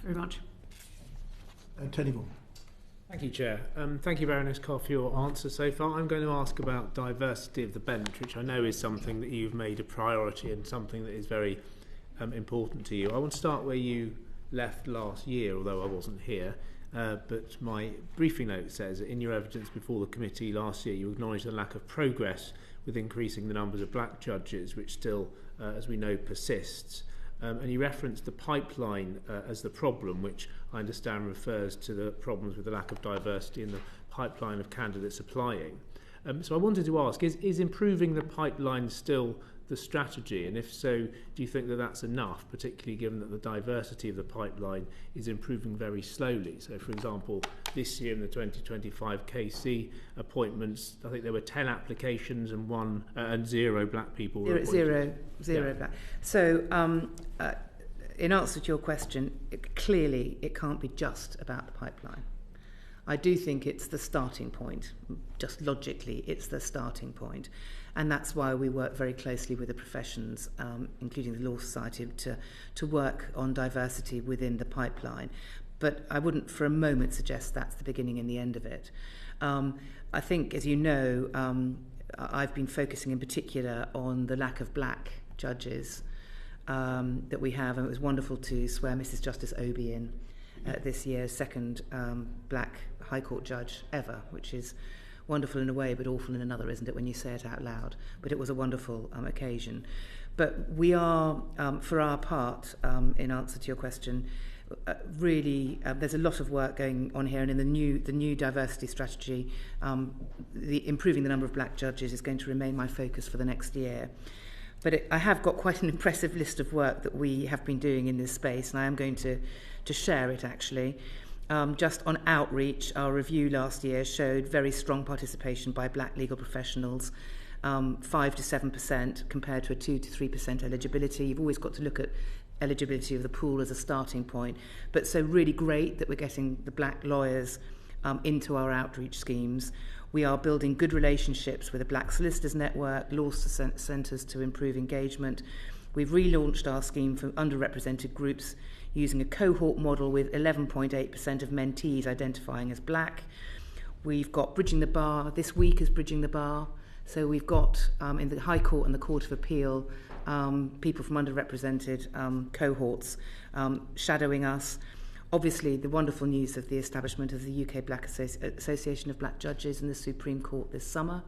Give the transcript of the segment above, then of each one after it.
very much. Tony Vaughan. Thank you, Chair. Thank you, Baroness Carr, for your answer so far. I'm going to ask about diversity of the bench, which I know is something that you've made a priority and something that is very important to you. I want to start where you left last year, although I wasn't here. But my briefing note says, in your evidence before the committee last year, you acknowledged the lack of progress with increasing the numbers of black judges, which still, as we know, persists. And you referenced the pipeline as the problem, which I understand refers to the problems with the lack of diversity in the pipeline of candidates applying. So I wanted to ask, is improving the pipeline still the strategy? And if so, do you think that that's enough, particularly given that the diversity of the pipeline is improving very slowly? So, for example, this year in the 2025 KC appointments, I think there were 10 applications and 0 black people were appointed. Zero black. So, in answer to your question, clearly it can't be just about the pipeline. I do think it's the starting point. Just logically, it's the starting point. And that's why we work very closely with the professions, including the Law Society, to work on diversity within the pipeline. But I wouldn't for a moment suggest that's the beginning and the end of it. I think, as you know, I've been focusing in particular on the lack of black judges that we have. And it was wonderful to swear Mrs. Justice Obi in this year's second black High Court judge ever, which is wonderful in a way but awful in another, isn't it, when you say it out loud? But it was a wonderful occasion. But we are, for our part, in answer to your question, really there's a lot of work going on here, and in the new diversity strategy, improving the number of black judges is going to remain my focus for the next year. But I have got quite an impressive list of work that we have been doing in this space, and I am going to share it, actually. Just on outreach, our review last year showed very strong participation by black legal professionals, 5 to 7% compared to a 2 to 3% eligibility. You've always got to look at eligibility of the pool as a starting point. But so really great that we're getting the black lawyers into our outreach schemes. We are building good relationships with the Black Solicitors Network, law centres to improve engagement. We've relaunched our scheme for underrepresented groups using a cohort model with 11.8% of mentees identifying as black. We've got Bridging the Bar. This week is Bridging the Bar. So we've got, in the High Court and the Court of Appeal, people from underrepresented cohorts shadowing us. Obviously, the wonderful news of the establishment of the UK Black Association of Black Judges in the Supreme Court this summer.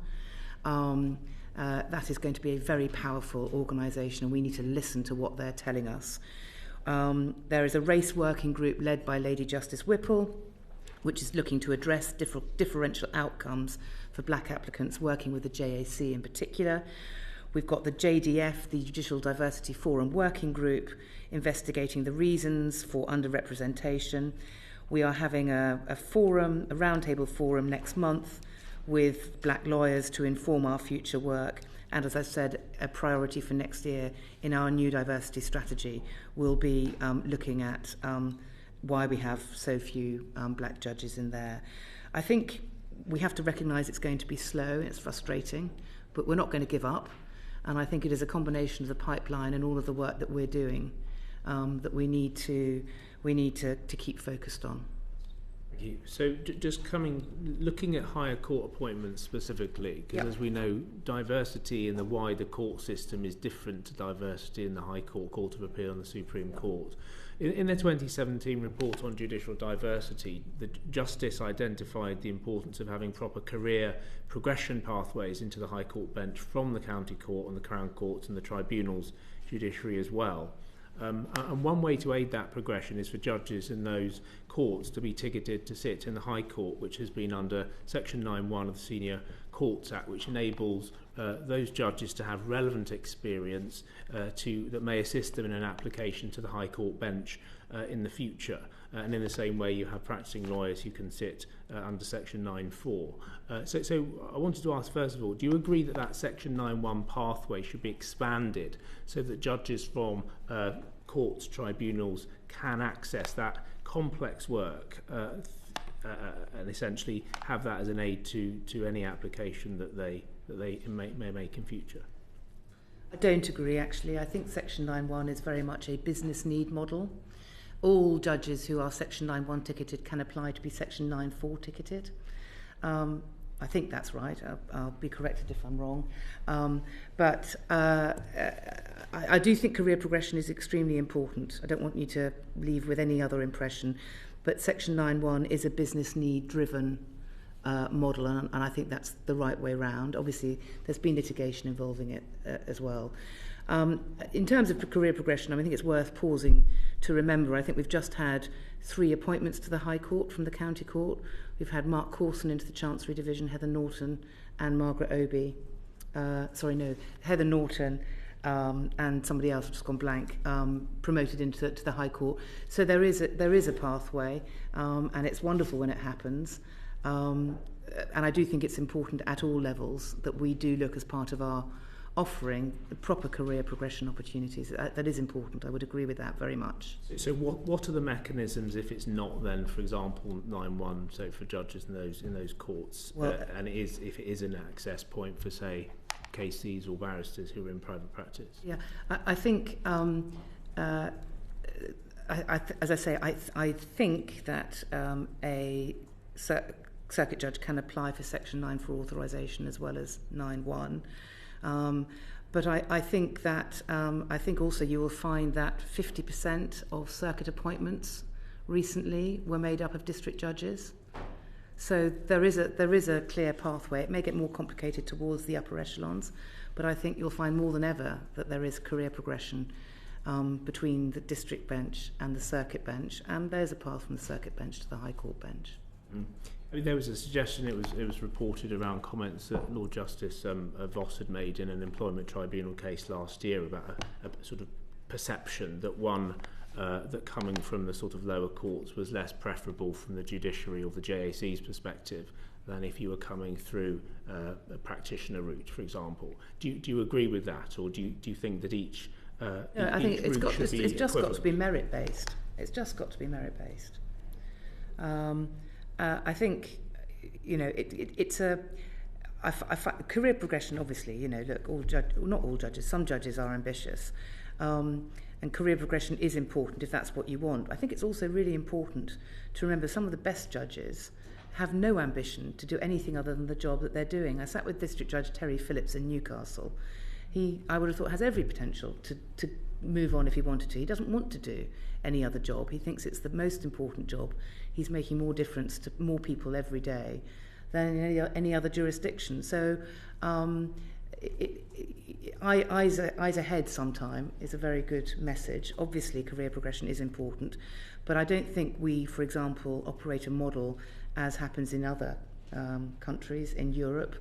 That is going to be a very powerful organisation, and we need to listen to what they're telling us. There is a race working group led by Lady Justice Whipple, which is looking to address differential outcomes for black applicants, working with the JAC in particular. We've got the JDF, the Judicial Diversity Forum Working Group, investigating the reasons for underrepresentation. We are having a roundtable forum next month with black lawyers to inform our future work. And as I said, a priority for next year in our new diversity strategy will be looking at why we have so few black judges in there. I think we have to recognise it's going to be slow, it's frustrating, but we're not going to give up. And I think it is a combination of the pipeline and all of the work that we're doing that we need to keep focused on. Thank you. So just looking at higher court appointments specifically, because as we know, diversity in the wider court system is different to diversity in the High Court, Court of Appeal and the Supreme Court. In their 2017 report on judicial diversity, the Justice identified the importance of having proper career progression pathways into the High Court bench from the County Court and the Crown Courts and the Tribunals judiciary as well. And one way to aid that progression is for judges in those courts to be ticketed to sit in the High Court, which has been under Section 9.1 of the Senior Courts Act, which enables those judges to have relevant experience that may assist them in an application to the High Court bench in the future. And in the same way, you have practicing lawyers who can sit under Section 9.4. So I wanted to ask, first of all, do you agree that Section 9.1 pathway should be expanded so that judges from courts, tribunals can access that complex work and essentially have that as an aid to any application that they may make in future? I don't agree, actually. I think Section 9.1 is very much a business need model. all judges who are Section 9.1 ticketed can apply to be Section 9.4 ticketed. I think that's right. I'll be corrected if I'm wrong. But I do think career progression is extremely important. I don't want you to leave with any other impression. But Section 9.1 is a business need driven model, and I think that's the right way round. Obviously, there's been litigation involving it as well. In terms of career progression, I think it's worth pausing to remember. I think we've just had 3 appointments to the High Court from the County Court. We've had Mark Corson into the Chancery Division, Heather Norton and Margaret Obi. Heather Norton and somebody else, I've just gone blank, promoted into the High Court. So there is a pathway, and it's wonderful when it happens. And I do think it's important at all levels that we do look as part of our offering the proper career progression opportunities. That is important. I would agree with that very much. So what are the mechanisms if it's not then, for example, 9.1, so for judges in those courts, and if it is an access point for, say, KCs or barristers who are in private practice? Yeah, I think, as I say, I think that a circuit judge can apply for Section 9.4 authorisation as well as 9.1. But I think that I think also you will find that 50% of circuit appointments recently were made up of district judges. So there is a clear pathway. It may get more complicated towards the upper echelons, but I think you'll find more than ever that there is career progression between the district bench and the circuit bench, and there's a path from the circuit bench to the High Court bench. Mm. I mean, there was a suggestion, it was reported around comments that Lord Justice Voss had made in an employment tribunal case last year about a sort of perception that that coming from the sort of lower courts was less preferable from the judiciary or the JAC's perspective than if you were coming through a practitioner route, for example. Do you agree with that, or do you think that each I think it's just got to be merit based. It's just got to be merit based. I think, it's a career progression. Obviously, look, not all judges. Some judges are ambitious, and career progression is important if that's what you want. I think it's also really important to remember some of the best judges have no ambition to do anything other than the job that they're doing. I sat with District Judge Terry Phillips in Newcastle. I would have thought, has every potential to move on if he wanted to. He doesn't want to do any other job. He thinks it's the most important job. He's making more difference to more people every day than in any other jurisdiction. So eyes ahead sometime is a very good message. Obviously, career progression is important, but I don't think we, for example, operate a model as happens in other countries in Europe,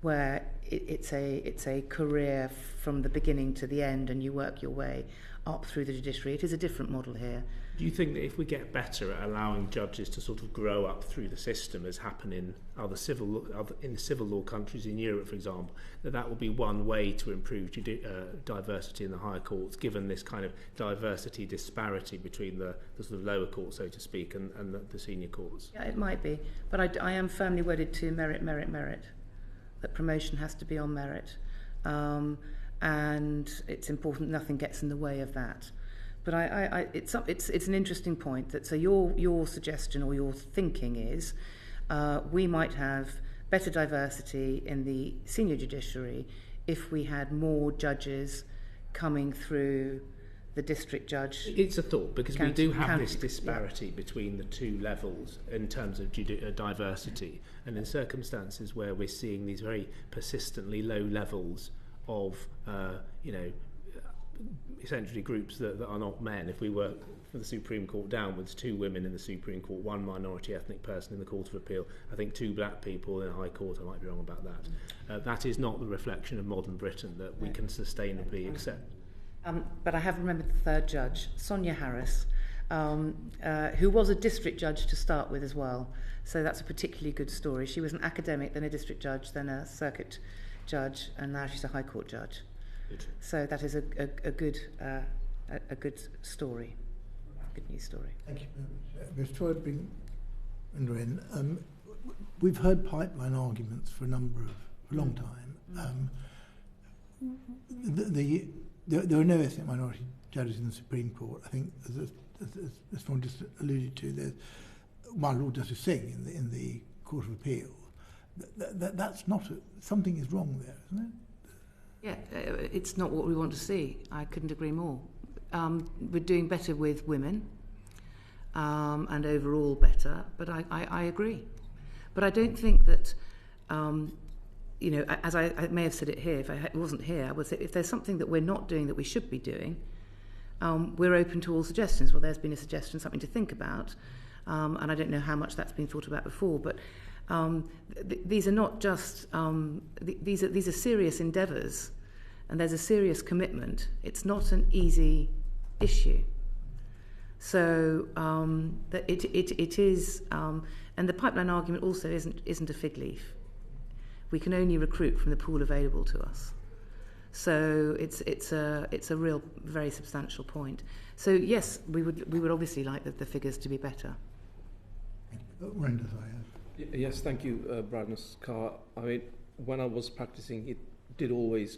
where it's a career from the beginning to the end, and you work your way up through the judiciary. It is a different model here. Do you think that if we get better at allowing judges to sort of grow up through the system, as happened in the civil law countries in Europe, for example, that will be one way to improve diversity in the higher courts, given this kind of diversity disparity between the sort of lower courts, so to speak, and the senior courts? Yeah, it might be, but I am firmly wedded to merit. That promotion has to be on merit, and it's important nothing gets in the way of that. But it's an interesting point. That so your suggestion or your thinking is we might have better diversity in the senior judiciary if we had more judges coming through the district judge. It's a thought, because we do have this disparity between the two levels in terms of diversity, and in circumstances where we're seeing these very persistently low levels of essentially groups that are not men. If we work from the Supreme Court downwards, 2 women in the Supreme Court, 1 minority ethnic person in the Court of Appeal, I think 2 black people in a High Court, I might be wrong about that. That is not the reflection of modern Britain that we can sustainably accept. But I have remembered the 3rd judge, Sonia Harris, who was a district judge to start with as well. So that's a particularly good story. She was an academic, then a district judge, then a circuit judge, and now she's a High Court judge. Good. So that is a good story, good news story. Thank you. Before being we've heard pipeline arguments for a long time. There are no ethnic minority judges in the Supreme Court. I think there's as Fawn just alluded to, there's one Lord Justice Singh in the Court of Appeal. That's not something is wrong there, isn't it? Yeah, it's not what we want to see. I couldn't agree more. We're doing better with women, and overall better, but I agree. But I don't think that, as I may have said it here, if I wasn't here, I would say if there's something that we're not doing that we should be doing, we're open to all suggestions. Well, there's been a suggestion, something to think about, and I don't know how much that's been thought about before, but these are not just, these are serious endeavours, and there's a serious commitment. It's not an easy issue. So that it is, and the pipeline argument also isn't a fig leaf. We can only recruit from the pool available to us. So it's a real, very substantial point. So yes, we would obviously like the figures to be better. Renders, I have. Yes, thank you, Bradness Carr. I mean, when I was practicing, it did always